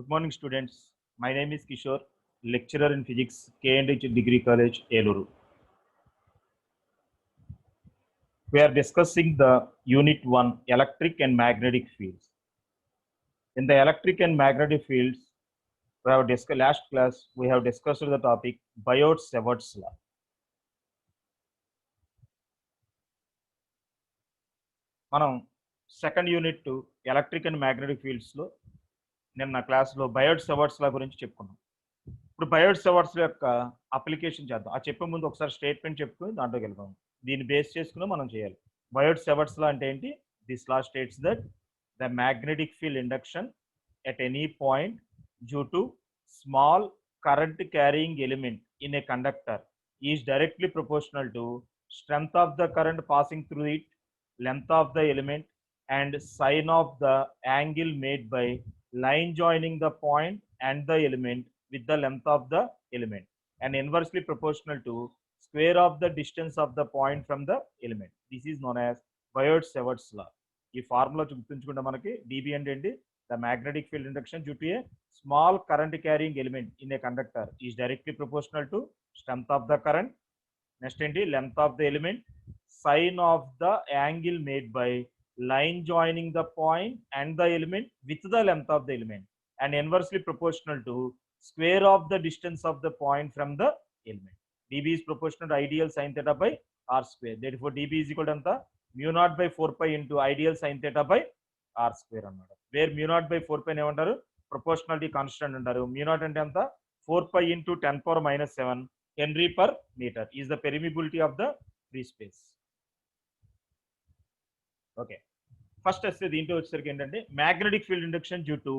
Good morning, students. My name is Kishore, lecturer in physics, K&H Degree College, Eluru. We are discussing the Unit 1, Electric and Magnetic Fields. In the electric and magnetic fields, we have discussed last class. We have discussed the topic Biot-Savart's law. మనం second unit electric and magnetic ఫీల్డ్స్లో నిన్న క్లాస్లో బయోట్-సవర్ట్స్ లా గురించి చెప్పుకున్నాం. ఇప్పుడు బయోట్-సవర్ట్స్ యొక్క application చేద్దాం. ఆ చెప్పే ముందు ఒకసారి స్టేట్మెంట్ చెప్పుకొని దాంట్లోకి వెళ్దాం. దీన్ని బేస్ చేసుకుని మనం చేయాలి. బయోట్-సవర్ట్స్ లా అంటే ఏంటి? This law states that the magnetic field induction at any point due to small current carrying element in a conductor is directly proportional to strength of the current passing through it, length of the element, and sine of the angle made by line joining the point and the element with the length of the element, and inversely proportional to square of the distance of the point from the element. This is known as Biot-Savart's law. ఈ formula గుర్తుంచుకుంటే మనకి dB అంటే ఏంటి? The magnetic field induction due to a small current carrying element in a conductor is directly proportional to strength of the current. Next ఏంటి? Length of the element, sine of the angle made by line joining the point and the element with the length of the element, and inversely proportional to square of the distance of the point from the element. dB is proportional to ideal sin theta by r square. Therefore dB is equal to anta mu naught by 4 pi into ideal sin theta by r square అన్నమాట. Where mu naught by 4 pi ఏమంటారు? Proportionality constant అంటారు. mu naught అంటే ఎంత? 4 pi into 10 power minus 7 Henry per meter is the permeability of the free space. Okay, first వస్తే దీంట్లో వచ్చేసరికి ఏంటంటే magnetic field induction due to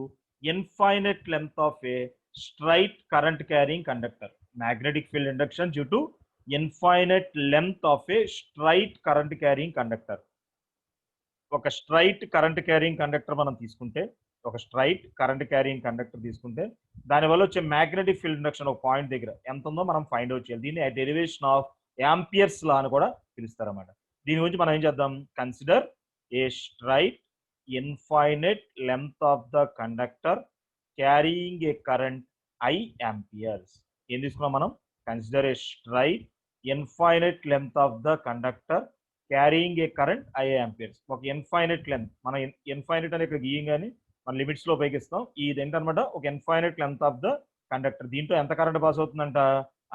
infinite length of a straight current carrying conductor. Magnetic field induction due to infinite length of a straight current carrying conductor. ఒక straight current carrying conductor మనం తీసుకుంటే, ఒక straight current carrying conductor తీసుకుంటే దానివల్ల వచ్చే magnetic field induction ఒక point దగ్గర ఎంత ఉందో మనం ఫైండ్ అవుట్ చేయాలి. దీన్ని డెరివేషన్ ఆఫ్ యాంపియర్స్ లా అని కూడా పిలుస్తారన్నమాట. దీని గురించి మనం ఏం చేద్దాం? Consider a straight infinite length of the conductor carrying a current I amperes. ఏం తీసుకున్నాం మనం? Consider a straight infinite length of the conductor carrying a current I amperes. ఒక ఇన్ఫైనైట్ లెంత్, మన ఇన్ఫైనైట్ అని ఇక్కడ గీయం కానీ మన లిమిట్స్ లో ఉపయోగిస్తాం. ఇది ఏంటనమాట? ఒక infinite length of the conductor. దీంట్లో ఎంత కరెంట్ పాస్ అవుతుందంట?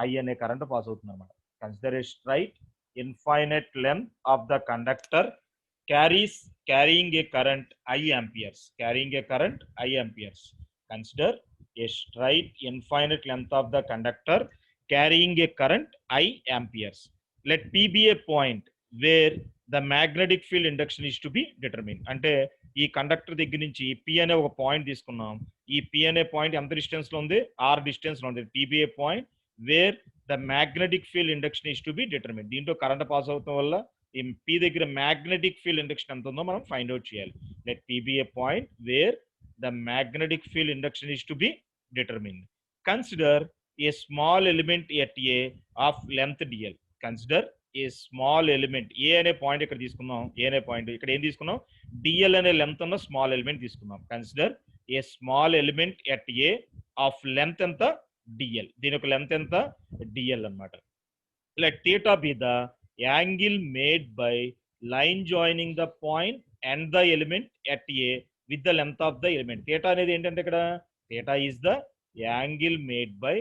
I అనే కరెంట్ పాస్ అవుతుంది అనమాట. Consider a straight infinite length of the conductor carrying a current I amperes. Carrying a current I amperes. Consider a straight infinite length of the conductor carrying a current I amperes. Let P be a point where the magnetic field induction is to be determined. అంటే ఈ conductor దగ్గర నుంచి P అనే ఒక point తీసుకున్నాం. ఈ P అనే point ఎంత డిస్టెన్స్ లో ఉంది? R డిస్టెన్స్ లో ఉంది. P be a point where the magnetic field induction is to be determined. దీంట్లో కరెంట్ పాస్ అవటం వల్ల ఈ P దగ్గర మ్యాగ్నెటిక్ ఫీల్డ్ ఇండక్షన్ ఎంత ఉందో మనం ఫైండ్ అవుట్ చేయాలి. Let P be a point where the magnetic field induction is to be determined. Consider a small element at A of length dl. Consider a small element. A అనే point ఇక్కడ తీసుకున్నాం. A అనే point ఇక్కడ ఏం తీసుకున్నాం? dl అనే length ఉన్న small element తీసుకున్నాం. Consider a small element at A of length ఎంత? dl. దీని యొక్క లెంత్ ఎంత? dl అన్నమాట. Let theta be the angle made by line joining the point and the element at A with the length of the element. Theta అనేది ఏంటంటే ఇక్కడ theta is the angle made by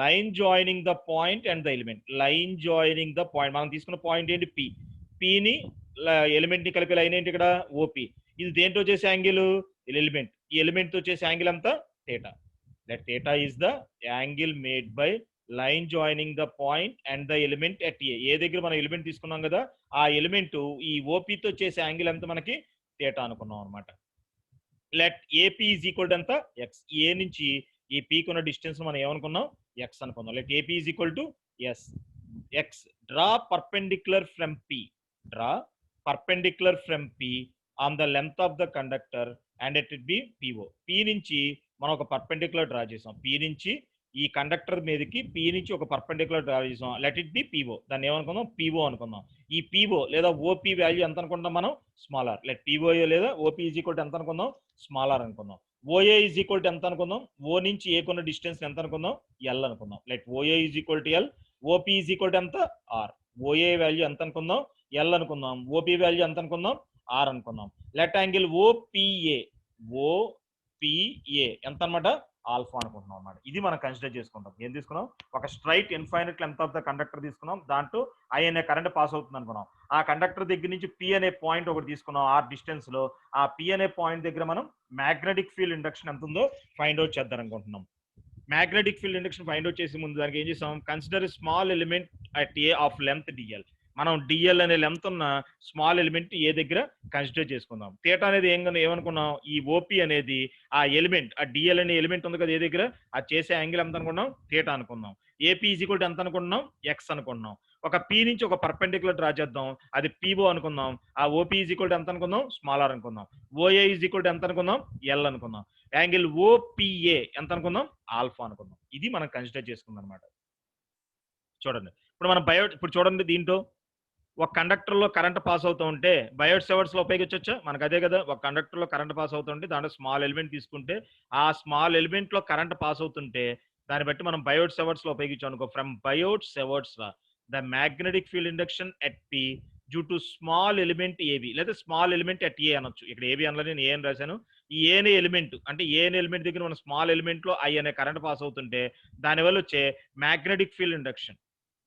line joining the point and the element. Line joining the point, మనం తీసుకున్న point ఏంటి? P. P ని element ని కలిపే line ఏంటి ఇక్కడ? OP. ఇది దేంతో చేసే యాంగిల్? ఎలిమెంట్. ఈ ఎలిమెంట్ తో చేసే యాంగిల్ అంతా theta. That theta is the angle made by line joining the point and the element at A. A దగ్గర మనం ఎలిమెంట్ తీసుకున్నాం కదా, ఆ ఎలిమెంట్ ఈ ఓపీతో చేసే యాంగిల్ ఎంత? మనకి థీటా అనుకున్నాం అనమాట. Let AP is equal to ఎంత? ఎక్స్. ఏ నుంచి ఈ పీకి ఉన్న డిస్టెన్స్ మనం ఏమనుకున్నాం? ఎక్స్ అనుకున్నాం. Let AP is equal to S. X. Draw perpendicular from P. Draw perpendicular from P on the length of the conductor and it be PO. P నుంచి మనం ఒక పర్పెండిక్యులర్ డ్రా చేసాం. పి నుంచి ఈ conductor మీదకి P నుంచి ఒక perpendicular draw చేసాం. Let it be PO. దాన్ని ఏమనుకుందాం? పిఓ అనుకుందాం. ఈ పిఓ లేదా ఓపీ వాల్యూ ఎంత అనుకుంటాం మనం? Small R. లెట్ పిఓ లేదా ఓపీ ఈజ్ ఈక్వల్ టు ఎంత అనుకుందాం? స్మాల్ ఆర్ అనుకుందాం. ఓఏ ఈజ్ ఈక్వల్ టు ఎంత అనుకుందాం, ఓ నుంచి ఏ కొన్న డిస్టెన్స్ ఎంత అనుకుందాం, ఎల్ అనుకుందాం. Like OA is equal to L, OP is equal to ఎంత, ఆర్. ఓఏ వాల్యూ ఎంత అనుకుందాం, ఎల్ అనుకుందాం. ఓపీ వాల్యూ ఎంత అనుకుందాం, ఆర్ అనుకుందాం. లెట్ యాంగిల్ ఓపిఏ, ఓపిఏ ఎంత అనమాట, ఆల్ఫా అనుకుంటున్నాం అన్నమాట. ఇది మనం కన్సిడర్ చేసుకుంటాం. ఏం తీసుకున్నాం, ఒక straight infinite length of the conductor తీసుకున్నాం, దాంట్లో ఐ అనే కరెంట్ పాస్ అవుతుంది అనుకున్నాం. ఆ కండక్టర్ దగ్గర నుంచి పి అనే పాయింట్ ఒకటి తీసుకున్నాం ఆర్ డిస్టెన్స్ లో. ఆ పి అనే పాయింట్ దగ్గర మనం మ్యాగ్నెటిక్ ఫీల్డ్ ఇండక్షన్ ఎంత ఉందో ఫైండ్ అవుట్ చేద్దాం అనుకుంటున్నాం. Magnetic field induction find out చేసే ముందు దానికి ఏం చేసాం, consider small element at a of length DL. మనం డిఎల్ అనే లెంత్ ఉన్న స్మాల్ ఎలిమెంట్ ఏ దగ్గర కన్సిడర్ చేసుకుందాం. థీటా అనేది ఏమనుకున్నాం, ఈ ఓపీ అనేది ఆ ఎలిమెంట్, ఆ డిఎల్ అనే ఎలిమెంట్ ఉంది కదా ఏ దగ్గర, అది చేసే యాంగిల్ ఎంత అనుకున్నాం, థీటా అనుకున్నాం. ఏపీ ఈజ్ ఈక్వల్ టు ఎంత అనుకున్నాం, ఎక్స్ అనుకున్నాం. ఒక పి నుంచి ఒక పర్పెండిక్యులర్ డ్రా చేద్దాం, అది పిఓ అనుకుందాం. ఆ ఓపీ ఈజ్ ఈక్వల్ టు ఎంత అనుకుందాం, స్మాల్ ఆర్ అనుకుందాం. ఓఏ ఈజ్ ఈక్వల్ టు ఎంత అనుకుందాం, ఎల్ అనుకుందాం. యాంగిల్ ఓపిఏ ఎంత అనుకుందాం, ఆల్ఫా అనుకుందాం. ఇది మనం కన్సిడర్ చేసుకుందాం అనమాట. చూడండి ఇప్పుడు మనం ఇప్పుడు చూడండి దీంట్లో ఒక కండక్టర్ లో కరెంట్ పాస్ అవుతూ ఉంటే బయోట్ సెవర్స్ లో ఉపయోగించవచ్చా, మనకు అదే కదా. ఒక కండక్టర్ లో కరెంట్ పాస్ అవుతుంటే దాంట్లో స్మాల్ ఎలిమెంట్ తీసుకుంటే ఆ స్మాల్ ఎలిమెంట్ లో కరెంట్ పాస్ అవుతుంటే దాన్ని బట్టి మనం బయోట్ సెవర్స్ లో ఉపయోగించాం అనుకో. From Biot Savart's the magnetic field induction at P due to small element AB, లేదా స్మాల్ ఎలిమెంట్ ఎట్ ఏ అనొచ్చు. ఇక్కడ ఏబి అనలో నేను ఏ అని రాశాను. ఈ ఏ అనే ఎలిమెంట్ అంటే ఏ అనే ఎలిమెంట్ దగ్గర మన స్మాల్ ఎలిమెంట్ లో ఐ అనే కరెంట్ పాస్ అవుతుంటే దానివల్ల వచ్చే magnetic field induction,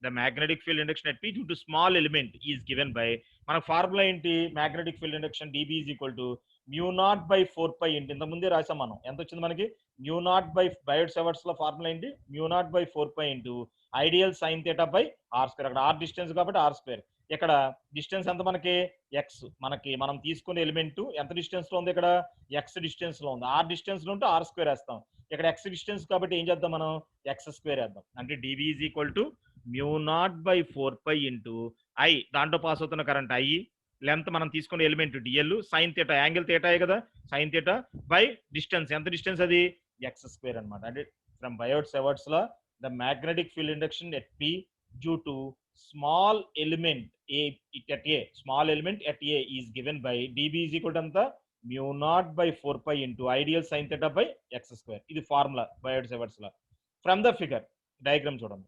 the magnetic field induction at P due to small element is given by, మన ఫార్ములా ఏంటి, magnetic field induction dB is equal to mu naught by 4 pi ఇంటి ఇంత ముందే రాసాం మనం. ఎంత వచ్చింది మనకి, mu naught by బయోట్ సెవర్స్ లో ఫార్ములా ఏంటి, mu naught by 4 pi into ideal sine theta by are square. అక్కడ ఆర్ డిస్టెన్స్ కాబట్టి ఆర్ స్క్వేర్. ఇక్కడ డిస్టెన్స్ ఎంత మనకి, ఎక్స్. మనకి మనం తీసుకునే ఎలిమెంట్ ఎంత డిస్టెన్స్ లో ఉంది, ఇక్కడ ఎక్స్ డిస్టెన్స్ లో ఉంది. ఆర్ డిస్టెన్స్ లో ఉంటే ఆర్ స్క్వేర్ వేస్తాం. ఇక్కడ ఎక్స్ డిస్టెన్స్ కాబట్టి ఏం చేద్దాం మనం, ఎక్స్ స్క్వేర్ వేద్దాం. అంటే dB is equal to mu naught by 4 pi into I, దాంట్లో పాస్ అవుతున్న కరెంట్ ఐ, లెంత్ మనం తీసుకునే element dl, sine theta angle theta కదా, సైన్ థీటా బై డిస్టెన్స్ ఎంత డిస్టెన్స్ అది, ఎక్స్ స్క్వేర్ అనమాట. అంటే from Biot Savart's law the magnetic field induction at P due to small element A at A, small element at A is given by dB is equal to ఎంత, mu naught by 4 pi into ideal sine theta by x square. ఇది formula Biot Savart's law. From the figure diagram చూడండి.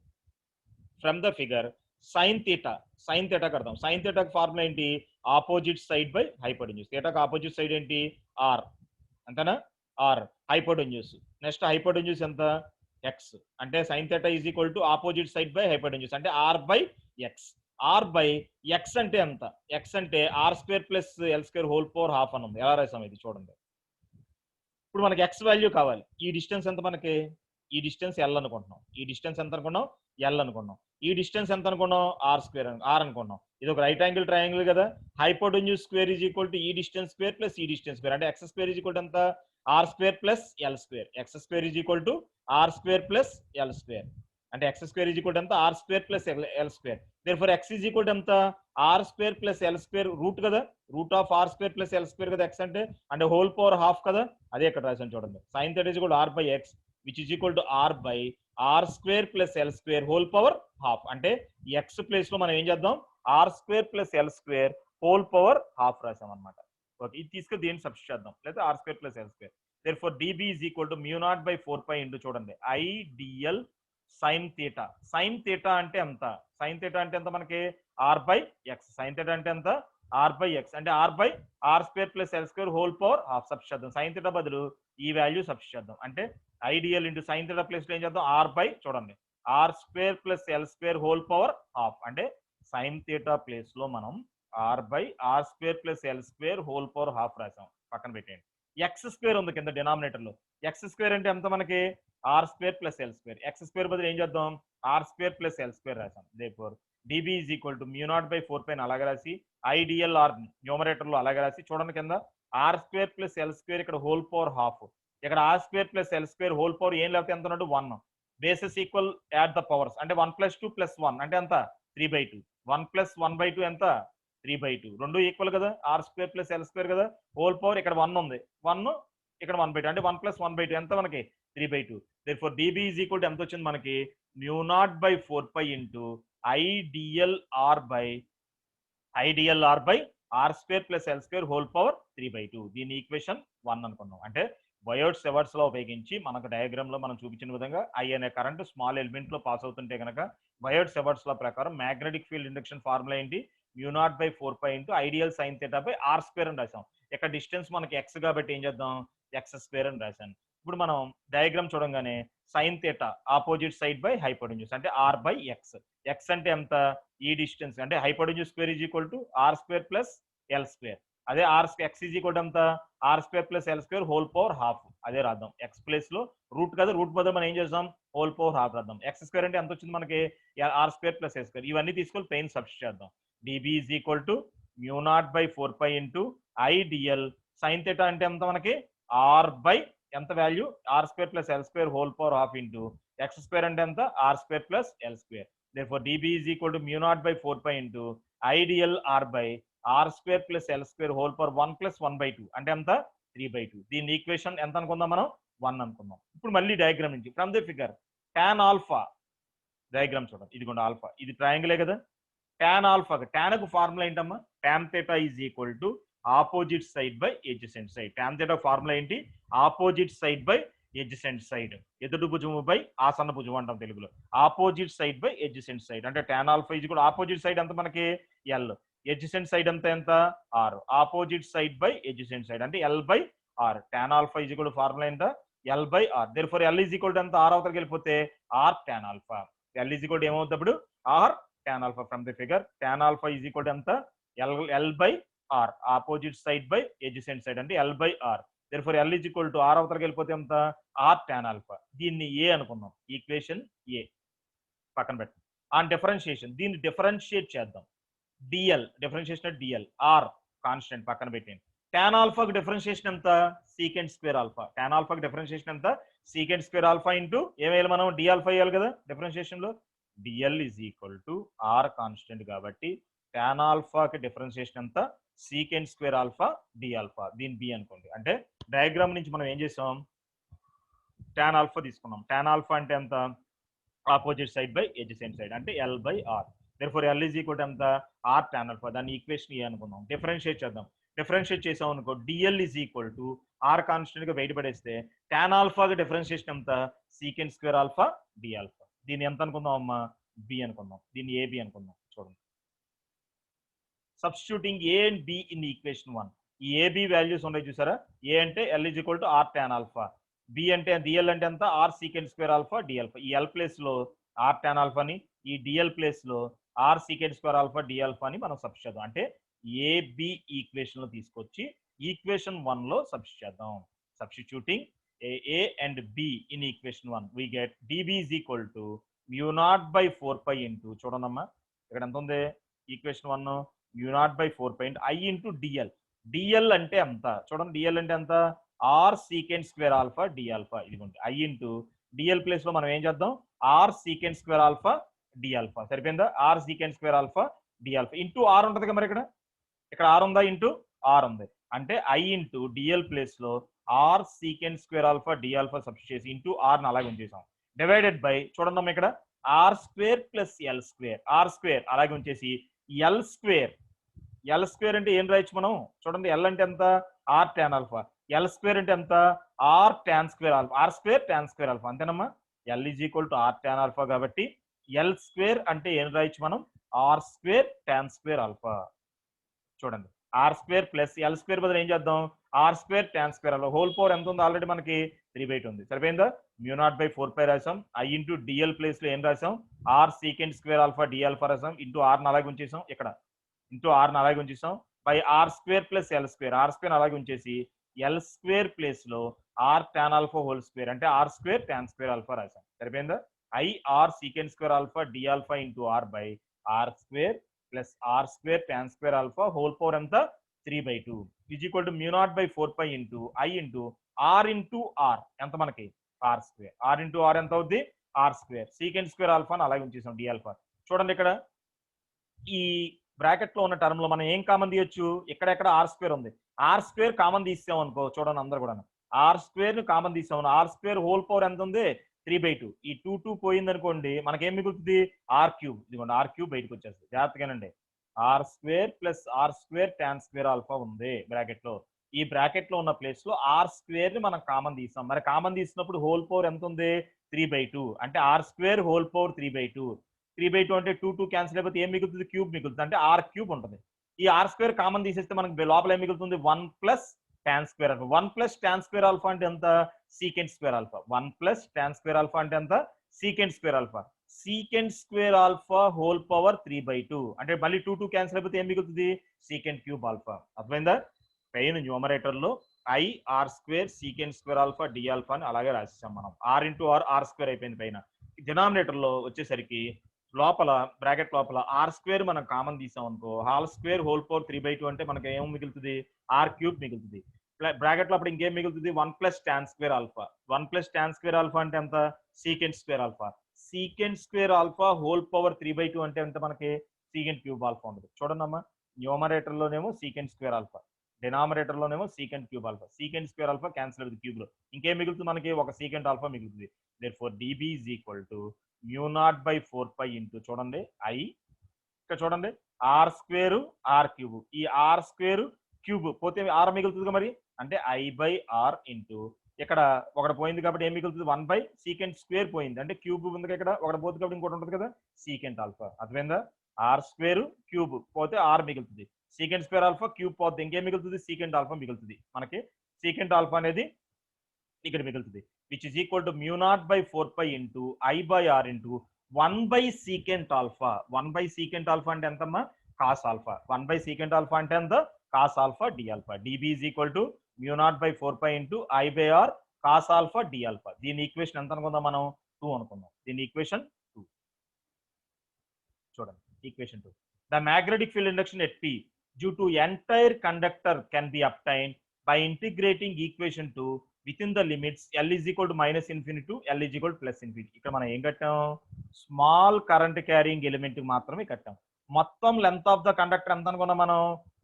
From the figure sine theta, sine theta కడదాం. Sine థీటాకి formula ఏంటి, opposite side by hypotenuse. థీటాకి opposite side ఏంటి, r, అంతేనా, r hypotenuse. Next hypotenuse ఎంత, x. అంటే sine theta is equal to opposite side by hypotenuse, అంటే are by x. R by X అంటే ఎంత, ఎక్స్ అంటే are square plus L square whole power half అని ఉంది. ఎలా రాసాం ఇది చూడండి. ఇప్పుడు మనకి ఎక్స్ వాల్యూ కావాలి. ఈ డిస్టెన్స్ ఎంత మనకి, ఈ డిస్టెన్స్ ఎల్ అనుకుంటున్నాం. ఈ డిస్టెన్స్ ఎంత అనుకున్నాం, ఎల్ అనుకున్నాం. ఈ డిస్టెన్స్ ఎంత అనుకున్నాం, ఆర్ స్క్వేర్, ఆర్ అనుకున్నాం. ఇది ఒక రైట్ యాంగిల్ ట్రయాంగిల్ కదా. Hypotenuse square is equal to ఈ డిస్టెన్స్ స్క్వేర్ ప్లస్ ఈ డిస్టెన్స్ స్క్వేర్. అంటే x square is equal to ఎంత, are square plus L square. X square is equal to are square plus L square. అంటే x square is equal to ఎంత, are square plus L square. Therefore x is equal to ఎంత, are square plus L square root కదా, root of are square plus L square కదా X అంటే, అంటే whole power half కదా. అదే ఇక్కడ రాసాను చూడండి. Sine theta is equal to R by X which is equal to R by are square plus L square whole power half. అంటే X place లో మనం ఏం చేద్దాం, are square plus L square whole power half రాసాం అనమాట. Okay, ఇది తీసుకుని దీన్ని సబ్స్టిట్యూట్ చేద్దాం, లేదా R square plus L square. Therefore dB is equal to mu naught by 4 pi into చూడండి I D L sine theta. Sine theta అంటే ఎంత, సైన్ థీటా అంటే ఎంత మనకి, R by X. Sine theta అంటే ఎంత, ఆర్ బై ఎక్స్. అంటే are by are square plus L square whole power half substitute చేద్దాం. సైన్ థీటా బదులు ఈ వాల్యూ సబ్స్టిట్యూట్ చేద్దాం. అంటే I D L into sine theta plus లో ఏం చేద్దాం, ఆర్ బై చూడండి R square plus L square whole power half. అంటే సైన్ థీటా ప్లేస్ లో మనం R by are square plus L square whole power half రాసాం. పక్కన పెట్టేయండి. ఎక్స్ స్క్వేర్ ఉంది కింద డినామినేటర్ లో. ఎక్స్ స్క్వేర్ అంటే ఎంత మనకి, are square plus L square. X square బదులు ఏం చేద్దాం, are square plus L square రాసాం. Therefore dB is equal to mu naught by 4 pi అలాగే రాసి ఐడియల్ ఆర్ న్యూమరేటర్ లో అలాగే రాసి చూడండి కింద R square plus L square ఇక్కడ హోల్ పవర్ హాఫ్. ఇక్కడ R square plus L square whole power ఏం లేకపోతే ఎంత ఉన్నట్టు 1. Bases equal add the powers. అంటే 1 + 2 + 1 అంటే ఎంత, 3/2. 1 + 1/2 ఎంత, 3/2. రెండు ఈక్వల్ కదా, R square plus L square కదా. హోల్ పవర్ ఇక్కడ 1 ఉంది, 1 ఇక్కడ 1/2 అంటే 1 + 1/2 ఎంత మనకి, 3/2. Therefore dB is equal to ఎంత వచ్చింది మనకి, mu naught by 4 pi into I D L R by are square plus L square whole power 3/2. దీని ఈక్వేషన్ 1 అనుకున్నాం. అంటే బయోట్ సెవర్ట్స్ లో ఉపయోగించి మనకు డయాగ్రామ్ లో మనం చూపించిన విధంగా ఐ అనే కరెంట్ స్మాల్ ఎలిమెంట్ లో పాస్ అవుతుంటే కనుక బయోట్ సెవర్ట్స్ లో ప్రకారం మ్యాగ్నెటిక్ ఫీల్డ్ ఇండక్షన్ ఫార్ములా ఏంటి μ0/4π into ideal sine theta by are square అని రాసాం. ఇక్కడ డిస్టెన్స్ మనకి ఎక్స్ కాబట్టి ఏం చేద్దాం ఎక్స్ స్క్వేర్ అని రాశాను. ఇప్పుడు మనం డయాగ్రామ్ చూడంగానే sine theta opposite side by hypotenuse అంటే ఆర్ బై ఎక్స్. ఎక్స్ అంటే ఎంత ఈ డిస్టెన్స్ అంటే hypotenuse square is equal to are square plus L square. అదే ఆర్ ఎక్స్ ఈజ్ ఈక్వల్ ఎంత are square plus L square whole power half. అదే రాద్దాం X place లో రూట్ కదా రూట్ బదులు మనం ఏం చేద్దాం హోల్ పవర్ హాఫ్ రాద్దాం. ఎక్స్ స్క్వేర్ అంటే ఎంత వచ్చింది మనకి are square plus L square. ఇవన్నీ తీసుకొని ప్లెయిన్ సబ్స్టిట్యూట్ చేద్దాం. D B is equal to μ0/4π into I d l sine theta అంటే ఎంత మనకి ఆర్ బై ఎంత value R square plus L square whole power half into X square అంటే ఎంత are square plus L square. therefore db is equal to μ0/4π into ideal r by r square plus l square whole power 1 plus 1/2 అంటే ఎంత 3/2. దీని equation ఎంత అనుకుందాం మనం 1 అనుకుందాం. ఇప్పుడు మళ్ళీ డయాగ్రామ్ నుంచి from the figure tan alpha diagram చూడండి. ఇదిగోండి ఆల్ఫా ఇది ట్రయాంగిలే కదా. tan ఆల్ఫా tan కు ఫార్ములా ఏంటమ్మా tan theta is equal to opposite side by adjacent side. tan theta formula ఏంటి opposite side by adjacent side. ఎదుటి భుజము బై ఆసన్న భుజం అంటాం తెలుగులో. Opposite side by adjacent side అంటే tan ఆల్ఫా ఈజ్ కూడా ఆపోజిట్ సైడ్ ఎంత మనకి ఎల్, ఎడ్జసెంట్ సైడ్ ఎంత ఎంత R. Opposite side by adjacent side అంటే L by R. tan alpha is కూడా ఫార్ములా ఎంత L by R. therefore L is equal to ఎంత ఆర్ అవతలకి వెళ్ళిపోతే R tan alpha. L is equal to ఏమవుతుంది R tan alpha. From the figure tan alpha is equal to ఎంత L by R. Opposite side by adjacent side అంటే L by R. therefore L is equal to R అవతలకి వెళ్ళిపోతే ఎంత R tan alpha. దీన్ని ఏ అనుకుందాం equation A పక్కన పెట్టండి. On differentiation దీన్ని డిఫరెన్షియేట్ చేద్దాం. D l differentiation d l R constant పక్కన పెట్టండి. tan ఆల్ఫాకి డిఫరెన్షియేషన్ ఎంత సీకెంట్ స్క్వేర్ ఆల్ఫా. tan ఆల్ఫాకి డిఫరెన్షియేషన్ ఎంత సీకెంట్ స్క్వేర్ ఆల్ఫా ఇంటూ ఏమేయాలి మనం డి ఆల్ఫా వేయాలి కదా డిఫరెన్షియేషన్ లో. D l is equal to R constant కాబట్టి tan ఆల్ఫాకి డిఫరెన్షియేషన్ ఎంత secant square alpha D alpha. దీని బి అనుకోండి. అంటే డయాగ్రామ్ నుంచి మనం ఏం చేసాం tan ఆల్ఫా తీసుకున్నాం. tan ఆల్ఫా అంటే ఎంత opposite side by adjacent side అంటే L by R. therefore L is equal to ఎంత ఆర్ tan ఆల్ఫా. దాన్ని ఈక్వేషన్ ఏ అనుకుందాం. డిఫరెన్షియేట్ చేద్దాం. డిఫరెన్షియేట్ చేసాం అనుకో d l is equal to R constant గా బయటపడేస్తే tan ఆల్ఫాకి డిఫరెన్షియేషన్ ఎంత secant square alpha D alpha. దీన్ని ఎంత అనుకుందాం అమ్మా బి అనుకుందాం. దీన్ని ఏబి అనుకుందాం. చూడండి substituting A and B in equation 1. ఈ ఏబి వాల్యూస్ ఉన్నాయి చూసారా. ఏ అంటే L is equal to R tan alpha. B అంటే డిఎల్ అంటే ఎంత R secant square alpha D alpha. ఈ ఎల్ ప్లేస్ లో ఆర్ tan ఆల్ఫాని ఈ డిఎల్ ప్లేస్ లో R secant square alpha D alpha అని మనం సబ్స్టిట్యూట్ చేద్దాం. అంటే ఏబి ఈక్వేషన్ లో తీసుకొచ్చి ఈక్వేషన్ 1 లో సబ్స్టిట్యూట్ చేద్దాం. Substituting A and B in equation 1 we get d B is equal to μ0/4π into చూడండమ్మా ఇక్కడ ఎంత ఉంది equation 1 μ0/4π into I into d l. D l అంటే ఎంత చూడండి డిఎల్ అంటే ఎంత R secant square alpha D alpha. ఇదిగోండి ఐ ఇంటూ డిఎల్ ప్లేస్ లో మనం ఏం చేద్దాం R secant square alpha D alpha. సరిపోయిందా R secant square alpha D alpha into R ఉంటుంది కదా మరి ఇక్కడ ఆర్ ఉందా ఇంటూ ఆర్ ఉంది. అంటే ఐ ఇంటూ డిఎల్ ప్లేస్ లో R secant square alpha D alpha substitute చేసి ఇంటూ ఆర్ అలాగే ఉంచేసాం. డివైడెడ్ బై చూడండి ఇక్కడ R square plus L square. R square అలాగే ఉంచేసి ఎల్ స్క్వేర్. ఎల్ స్క్వేర్ అంటే ఏం రాయొచ్చు మనం చూడండి ఎల్ అంటే ఎంత R tan alpha. L square అంటే ఎంత R tan square alpha. R square tan square alpha అంతేనమ్మా. L is equal to R tan alpha కాబట్టి ఎల్ స్క్వేర్ అంటే ఏం రాయొచ్చు మనం R square tan square alpha. చూడండి R square plus L square బదులు ఏం చేద్దాం are square tan square alpha. Whole power ఎంత ఉంది ఆల్రెడీ మనకి 3/2 ఉంది. సరిపోయిందా μ0/4π రాసాం. ఐ ఇంటూ డిఎల్ ప్లేస్ లో ఏం రాసాం R secant square alpha D alpha రాసాం. ఇంటూ ఆర్ అలాగే ఉంచేసాం. ఇక్కడ ఇంటూ ఆర్ అలాగే ఉంచేసాం. By are square plus L square. R square అలాగే ఉంచేసి ఎల్ స్క్వేర్ ప్లేస్ లో R tan alpha whole square అంటే are square tan square alpha రాసాం. సరిపోయిందా I R secant square alpha D alpha into R by are square plus R square tan square alpha whole power ఎంత 3/2 is equal to μ0/4π into I into R into R ఎంత మనకి are square. R into R ఎంత అవుద్ది R square. Secant square alpha అలాగే ఉంచేసాం D alpha. చూడండి ఇక్కడ ఈ బ్రాకెట్ లో ఉన్న టర్మ్ లో మనం ఏం కామన్ తీయొచ్చు ఎక్కడెక్కడ ఆర్ స్క్వేర్ ఉంది. ఆర్ స్క్వేర్ కామన్ తీసాం అనుకో చూడండి అందరు కూడా ఆర్ స్క్వేర్ ను కామన్ తీసాం. ఆర్ స్క్వేర్ హోల్ పవర్ ఎంత ఉంది 3/2. ఈ 2 పోయింది అనుకోండి మనకేం మిగులుతుంది ఆర్ క్యూబ్. ఇదిగోండి ఆర్ క్యూబ్ బయటకు వచ్చేస్తుంది జాగ్రత్తగానండి. R square plus R square tan square alpha ఉంది బ్రాకెట్ లో. ఈ బ్రాకెట్ లో ఉన్న ప్లేస్ లో ఆర్ స్క్వేర్ ని మనం కామన్ తీసాం. మరి కామన్ తీసినప్పుడు హోల్ పవర్ ఎంత ఉంది? 3/2 అంటే ఆర్ స్క్వేర్ హోల్ పవర్ 3/2. 3/2 అంటే 2 క్యాన్సిల్ అయిపోతే ఏం మిగులుతుంది? క్యూబ్ మిగులుతుంది. అంటే ఆర్ క్యూబ్ ఉంటుంది. ఈ ఆర్ స్క్వేర్ కామన్ తీసేస్తే మనకి లోపల ఏం మిగులుతుంది? 1 plus tan square alpha. 1 plus tan square alpha అంటే ఎంత? Secant square alpha. 1 plus tan square alpha అంటే ఎంత? Secant square alpha. Secant square alpha whole power 3/2 అంటే మళ్ళీ 2 క్యాన్సిల్ అయిపోతే ఏం మిగులుతుంది? Secant cube alpha. అర్థమైందా? పైన న్యూమరేటర్ లో I R square secant square alpha D alpha అని అలాగే రాసేసాం మనం. R into R R square అయిపోయింది పైన. డినామినేటర్ లో వచ్చేసరికి లోపల బ్రాకెట్ లోపల ఆర్ స్క్వేర్ మనం కామన్ తీసాం అనుకో, హాల్ స్క్వేర్ హోల్ పవర్ 3/2 అంటే మనకి ఏం మిగులుతుంది? ఆర్ క్యూబ్ మిగులుతుంది. బ్రాకెట్ లోపల ఇంకేం మిగులుతుంది? 1 plus tan square alpha. 1 plus tan square alpha అంటే ఎంత? Secant square alpha. Secant square alpha whole power 3/2 అంటే ఎంత మనకి? సీకెంట్ క్యూబ్ ఆల్ఫా ఉంటుంది. చూడండి అమ్మా, న్యూమరేటర్ లోనేమో సీకెంట్ స్క్వేర్ ఆల్ఫా, డినామినేటర్ లోనేమో secant cube alpha. Secant square alpha cancel అవుతుంది క్యూబ్ లో. ఇంకేం మిగులుతుంది మనకి? ఒక సీకెంట్ ఆల్ఫా మిగులుతుంది. Therefore d B is equal to μ0/4π into చూడండి ఐ, ఇక్కడ చూడండి ఆర్ స్క్వేర్ ఆర్ క్యూబ్, ఈ ఆర్ స్క్వేర్ క్యూబ్ పోతే ఆర్ మిగులుతుంది మరి, అంటే I/R ఇంటూ ఇక్కడ ఒకటి పోయింది కాబట్టి ఏం మిగులుతుంది? 1 సీకెంట్ స్క్వేర్ పోయింది అంటే క్యూబ్ ఉంది ఇక్కడ, ఒకటి పోతుంది కాబట్టి ఇంకోటి ఉంటుంది కదా, సీకెంట్ ఆల్ఫా. అర్థమైందా? ఆర్ స్క్వేర్ క్యూబ్ పోతే ఆర్ మిగులుతుంది, సీకెంట్ స్క్వేర్ ఆల్ఫా క్యూబ్ పోతే ఇంకేం మిగులుతుంది? సీకెంట్ ఆల్ఫా మిగులుతుంది. మనకి సీకెంట్ ఆల్ఫా అనేది ఇక్కడ మిగులుతుంది. Which is equal to μ0/4π into I/R into 1 secant alpha. 1 secant alpha అంటే ఎంతమ్మా? Cos alpha. 1 సీకెంట్ ఆల్ఫా అంటే ఎంత? Cos alpha D alpha. D B is equal to μ0/4π into I/R cos alpha D alpha. దీని equation ఎంత అనుకుందాం మనం? 2 అనుకుందాం. దీని ఈక్వేషన్ 2 చూడండి. Equation 2. The magnetic field induction at P due to entire conductor can be obtained by integrating equation 2 within the limits L is equal to minus infinity to L is equal to plus infinity. ఇక్కడ మనం ఏం కట్టాం? Small current carrying element మాత్రమే కట్టాం. మొత్తం length of the conductor ఎంత అనుకున్నాం మనం?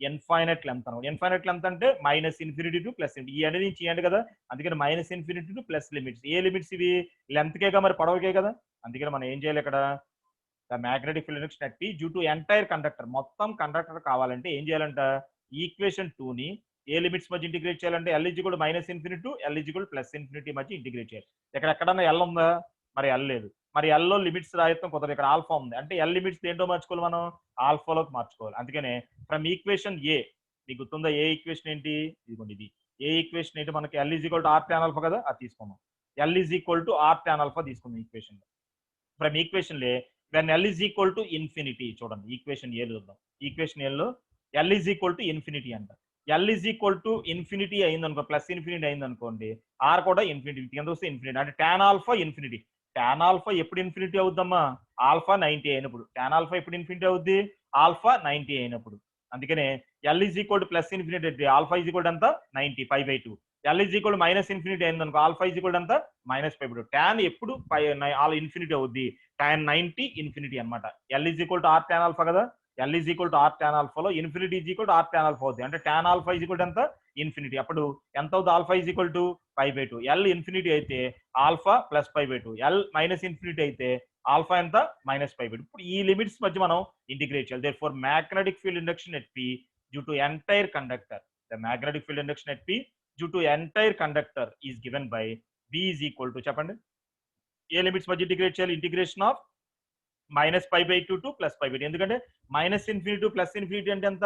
ఇన్ఫైనైట్ లెంత్ అనుకున్నాం. ఇన్ఫైనైట్ లెంత్ అంటే minus infinity to plus infinity. ఈ ఎండ్ నుంచి ఎండ్ కదా, అందుకని minus infinity to plus limits. A limits ఇవి? లెంత్ కేగా మరి పొడవుకే కదా, అందుకని మనం ఏం చేయాలి ఇక్కడ? The magnetic field induction at P due to entire conductor, మొత్తం కండక్టర్ కావాలంటే ఏం చేయాలంట? ఈక్వేషన్ 2 ని ఏ లిమిట్స్ మధ్య ఇంటిగ్రేట్ చేయాలంటే L is equal to minus infinity to L is equal to plus infinity మధ్య ఇంటిగ్రేట్ చేయాలి. ఇక్కడ ఎక్కడన్నా L ఉందా? మరి L లేదు. మరి L లో లిమిట్స్ రాయటం కుదరదు. ఇక్కడ ఆల్ఫా ఉంది అంటే L లిమిట్స్ ఏంటో మార్చుకోవాలి మనం? ఆల్ఫాలోకి మార్చుకోవాలి. అందుకనే ఫ్రమ్ ఈక్వేషన్ ఏ, మీకు గుర్తుందా ఏ ఈక్వేషన్ ఏంటి? ఇదిగోండి ఇది. ఏ ఈక్వేషన్ ఏంటి మనకి? L is equal to R tan alpha కదా, అది తీసుకున్నాం. L is equal to R tan alpha తీసుకున్నాం ఈక్వేషన్ లో. ఫ్రమ్ ఈక్వేషన్ లే when L is equal to infinity, చూడండి ఈక్వేషన్ ఏ చూద్దాం. ఈక్వేషన్ ఏలో L is equal to infinity అంట. L is equal to infinity అయింది అనుకో, ప్లస్ ఇన్ఫినిటీ అయింది అనుకోండి, ఆర్ కూడా ఇన్ఫినిటీ కింద వస్తే ఇన్ఫినిటీ అంటే tan alpha infinity. Tan alpha ఎప్పుడు ఇన్ఫినిటీ అవుద్దమ్మా? ఆల్ఫా 90 అయినప్పుడు. టాన్ ఆల్ఫా ఎప్పుడు ఇన్ఫినిటీ అవుద్ది? ఆల్ఫా 90 అయినప్పుడు. అందుకనే L is equal to plus infinity అంటే ఆల్ఫా ఈజ్ ఈక్వల్ ఎంత? 90 π/2. L is equal to minus infinity అయింది అనుకో, ఆల్ఫా ఈజ్ ఈక్వల్ ఎంత? మైనస్ π/2. టాన్ ఎప్పుడు ఇన్ఫినిటీ అవుద్ది? టాన్ 90 ఇన్ఫినిటీ అనమాట. L is equal to R tan alpha కదా, L is equal to R tan ఆల్ఫాలో infinity is equal to R tan alpha అవుతుంది. అంటే tan alpha is equal to ఎంత? Infinity. అప్పుడు ఎంత అవుతుంది? Alpha is equal to π/2. L infinity అయితే alpha plus π/2. L minus infinity అయితే ఆల్ఫా ఎంత? మైనస్ π/2. ఇప్పుడు ఈ లిమిట్స్ మధ్య మనం ఇంటిగ్రేట్ చేయాలి. Therefore magnetic field induction at P due to entire conductor, the magnetic field induction at P due to entire conductor is given by B is equal to చెప్పండి ఏ limits మధ్య integrate చేయాలి? Integration of minus π/2 to plus π/2. ఎందుకంటే minus infinity to plus infinity అంటే ఎంత?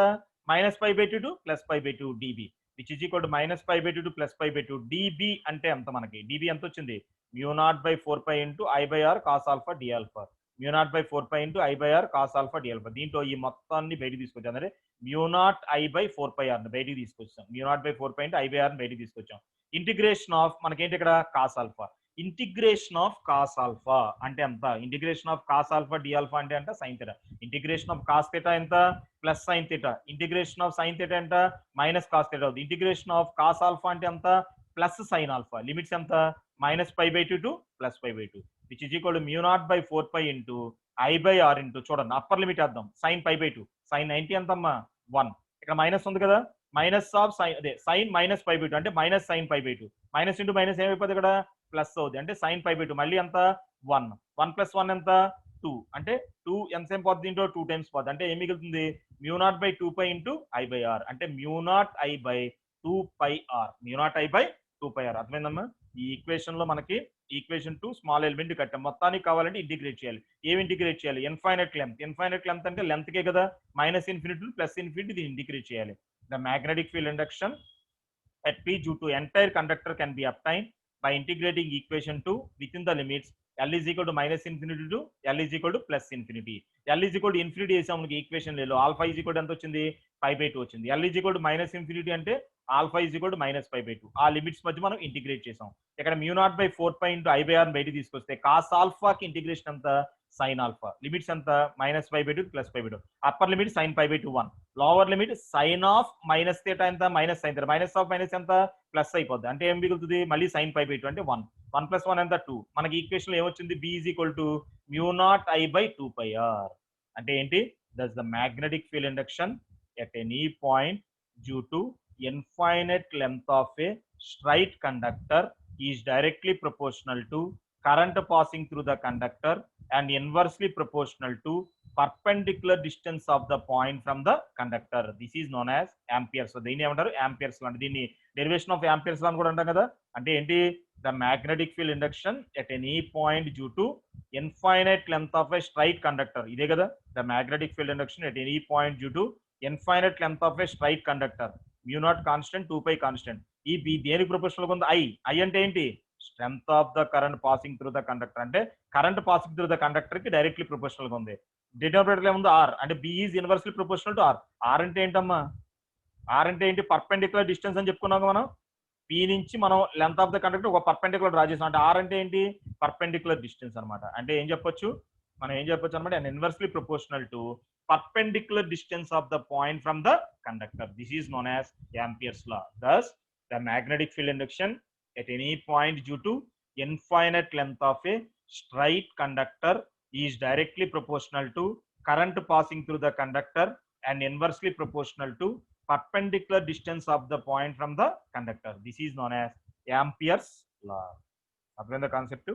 Minus π/2 to plus π/2 dB which is equal to minus π/2 to plus π/2 dB అంటే ఎంత మనకి? dB ఎంత వచ్చింది? μ0/4π into I/R cos alpha D alpha. μ0/4π into I/R cos alpha D alpha. దీంట్లో ఈ మొత్తాన్ని బయటికి తీసుకొచ్చాం, అంటే μ0I/4πR బయటికి తీసుకొచ్చాం. μ0/4π ఇంటూ I/R బయటికి తీసుకొచ్చాం. ఇంటిగ్రేషన్ ఆఫ్ మనకేంటి ఇక్కడ? Cos alpha. Integration of cos alpha అంటే ఎంత? Integration of cos alpha D alpha అంటే ఎంత? Sine theta. Integration of cos theta ఎంత? Plus sine theta. Integration of sine theta ఎంత? మైనస్ కాస్ థీటా అవుతుంది. ఇంటిగ్రేషన్ ఆఫ్ కాస్ ఆల్ఫా అంటే ఎంత? Plus sine alpha. Limits ఎంత? Minus π/2 to plus π/2 which is equal to μ0/4π into I/R into చూడండి upper limit వేద్దాం. Sine π/2 sign 90 ఎంతమ్మా? 1. ఇక్కడ minus ఉంది కదా, మైనస్ ఆఫ్ సైన్ అదే సైన్ మైనస్ π/2 అంటే minus sine π/2. Minus into minus ఏమైపోతుంది ఇక్కడ? ప్లస్ అవుతుంది. అంటే సైన్ π/2 మళ్ళీ ఎంత? 1. 1 + 1 ఎంత? 2. అంటే 2 ఎంతసేపు పోతుంది? ఇంటూ 2 టైమ్స్ పోతుంది. అంటే ఏం మిగులుతుంది? μ0/2π ఇంటూ I/R అంటే μ0I/2π 2πr mu naught I by 2πr. అర్థమైందమ్మా? ఈ ఈక్వేషన్ లో మనకి ఈక్వేషన్ 2 స్మాల్ ఎలిమెంట్ కట్టాం. మొత్తానికి కావాలంటే ఇంటిగ్రేట్ చేయాలి. ఏమి ఇంటిగ్రేట్ చేయాలి? ఇన్ఫైనైట్ లెంత్ అంటే లెంత్ కే కదా, మైనస్ ఇన్ఫినిటీ ప్లస్ ఇన్ఫినిటీ దీన్ని ఇంటిగ్రేట్ చేయాలి. The magnetic field induction at P due to entire conductor can be obtained by integrating equation 2 within the limits L is equal to minus infinity to L is equal to plus infinity. L is equal to infinity చేసాం మనకి equation లో alpha is equal to ఎంత వచ్చింది? π/2 వచ్చింది. L is equal to minus infinity అంటే alpha is equal to minus π/2. ఆ limits మధ్య మనం ఇంటిగ్రేట్ చేసాం. ఇక్కడ mu naught by 4π into I by r బయటికి తీసుకొస్తే cos ఆల్ఫా కి ఇంటిగ్రేషన్ ఎంత? sin alpha. లిమిట్స్ ఎంత? minus π/2 plus π/2. Upper limit sin π/2 1. Lower limit sin of minus theta ఎంత? Minus sin theta. Minus of minus ఎంత? Plus అయిపోద్ది. అంటే ఏం మిగులుతుంది? మళ్ళీ sin π/2 అంటే 1. 1 plus 1 ఎంత? 2. మనకి ఈక్వేషన్ లో ఏమొచ్చింది? B is equal to mu naught I by 2πr. అంటే ఏంటి? That's the magnetic field induction at any point due to infinite length of a straight conductor is directly proportional to current passing through the conductor and inversely proportional to perpendicular distance of the point from the conductor. This is known as amperes. So దీన్ని ఏమంటారు? amperes law. దీన్ని derivation of amperes law అని కూడా అంటాం కదా. అంటే ఏంటి? the magnetic field induction at any point due to infinite length of a straight conductor. ఇదే కదా the magnetic field induction at any point due to infinite length of a straight conductor. mu naught constant, 2π constant. ఈ b దేనికి proportional గా ఉంది? I అంటే ఏంటి? Strength of the current passing through the conductor. అంటే current passing through the conductor కి directly proportional గా ఉంది. డినామినేటర్ ఏముంది? r. అంటే b is inversely proportional to r. r అంటే ఏంటమ్మా? r అంటే ఏంటి? పర్పెండిక్యులర్ డిస్టెన్స్ అని చెప్పుకున్నాం మనం. p నుంచి మనం లెంత్ ఆఫ్ ద కండక్టర్ ఒక పర్పెండిక్యులర్ డ్రా చేసాం. అంటే r అంటే ఏంటి? పర్పెండిక్యులర్ డిస్టెన్స్ అన్నమాట. అంటే ఏం చెప్పొచ్చు? మనం ఏం చెప్పొచ్చు అనమాట? And inversely proportional to perpendicular distance of the point from the conductor. This is known as Ampere's law. Thus, the magnetic field induction at any point due to infinite length of a straight conductor is directly proportional to current passing through the conductor and inversely proportional to perpendicular distance of the point from the conductor. This is known as Ampere's law. Understand the concept?